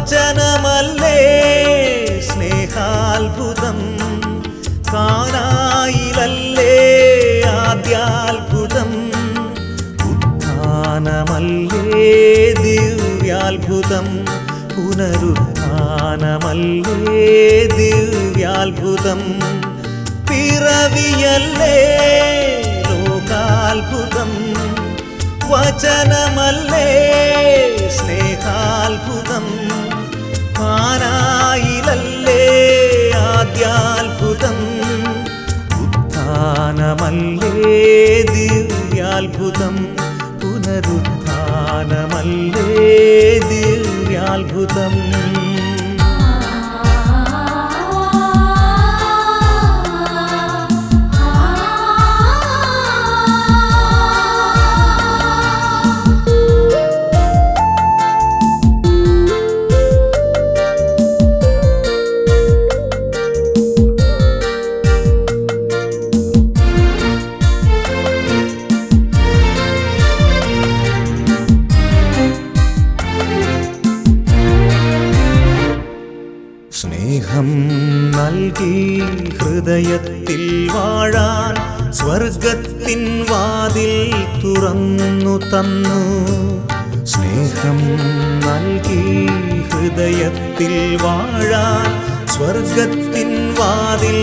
വചനമല്ലേ സ്നേഹാത്ഭുതം, കാനായിലല്ലേ ആദ്യാത്ഭുതം, ഉത്ഥാനമല്ലേ ദിവ്യാത്ഭുതം, പുനരുത്ഥാനമല്ലേ ദിവ്യാത്ഭുതം, പിറവിയല്ലേ ലോകാത്ഭുതം, വചനമല്ലേ സ്നേഹാത്ഭുതം, കാനായിലല്ലേ ആദ്യാത്ഭുതം, ഉത്ഥാനമല്ലേ ദിവ്യാത്ഭുതം, പുനരുത്ഥാനമല്ലേ ദിവ്യാത്ഭുതം. സ്നേഹം നൽകി ഹൃദയത്തിൽ വാഴാൻ സ്വർഗത്തിൻ വാതിൽ തുറന്നു തന്നു. സ്നേഹം നൽകി ഹൃദയത്തിൽ വാഴാൻ സ്വർഗത്തിൻ വാതിൽ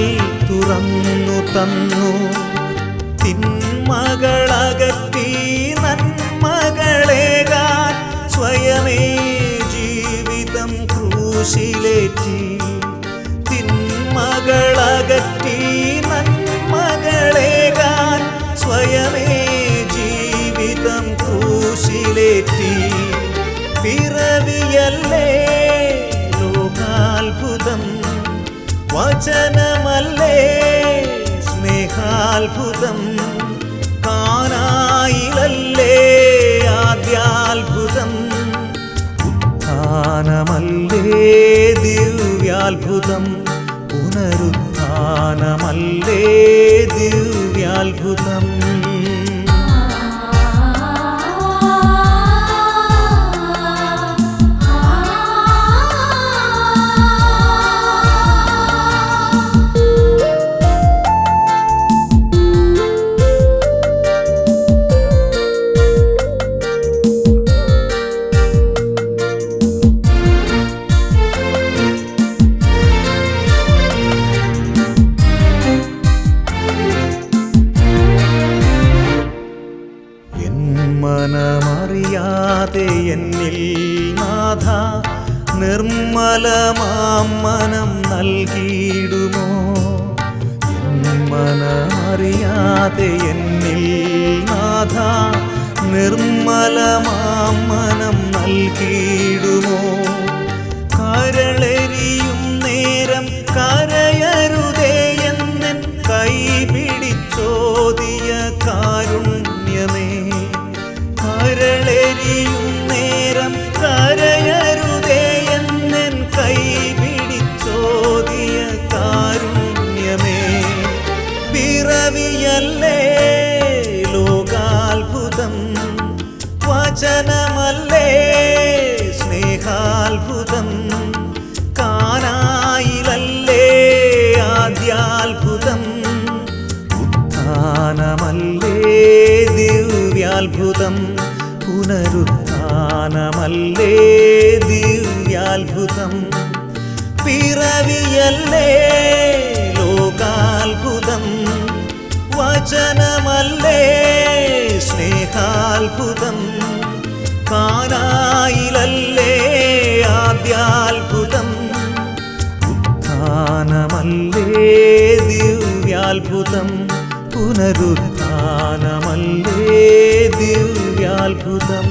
തുറന്നു തന്നു. തിന്മകളകറ്റി നന്മകളേകാൻ സ്വയമേ ജീവിതം ക്രൂശിലേറ്റി. തിന്മകളകറ്റി നന്മകളേകാൻ സ്വയമേ ജീവിതം ക്രൂശിലേറ്റി. പിറവിയല്ലേ ലോകാത്ഭുതം, വചനമല്ലേ സ്നേഹാത്ഭുതം, കാനായിലല്ലേ ആദ്യാത്ഭുതം, ഉത്ഥാനമല്ലേ ദിവ്യാത്ഭുതം, പുനരുത്ഥാനമല്ലേ ദിവ്യാത്ഭുതം. മനമറിയാതെ എന്നിൽ നാഥ നിർമ്മലമാം മനം നൽകിയിടുമോ? മനമറിയാതെ എന്നിൽ നാഥ നിർമ്മലമാം മനം നൽകിയിടുമോ? കരളെരിയും നേരം കരയരുതേ എന്നൻ കൈപിടിച്ചോദിയ കാരുണ്യമേ. കരളെരിയും നേരം കരയരുതേ എന്നൻ കൈപിടിച്ചോദിയ കാരുണ്യമേ. പിറവിയല്ലേ ലോകാത്ഭുതം, വചനമല്ലേ സ്നേഹാത്ഭുതം, കാനായിലല്ലേ ആദ്യാത്ഭുതം, ഉത്ഥാനമല്ലേ ദിവ്യാത്ഭുതം, പുനരുത്ഥാനമല്ലേ ദിവ്യാത്ഭുതം. പിറവിയല്ലേ ലോകാത്ഭുതം, വചനമല്ലേ സ്നേഹാത്ഭുതം, കാനായിലല്ലേ ആദ്യാത്ഭുതം, ഉത്ഥാനമല്ലേ ദിവ്യാത്ഭുതം, പുനരുത്ഥാനമല്ലേ ദിവ്യാത്ഭുതം.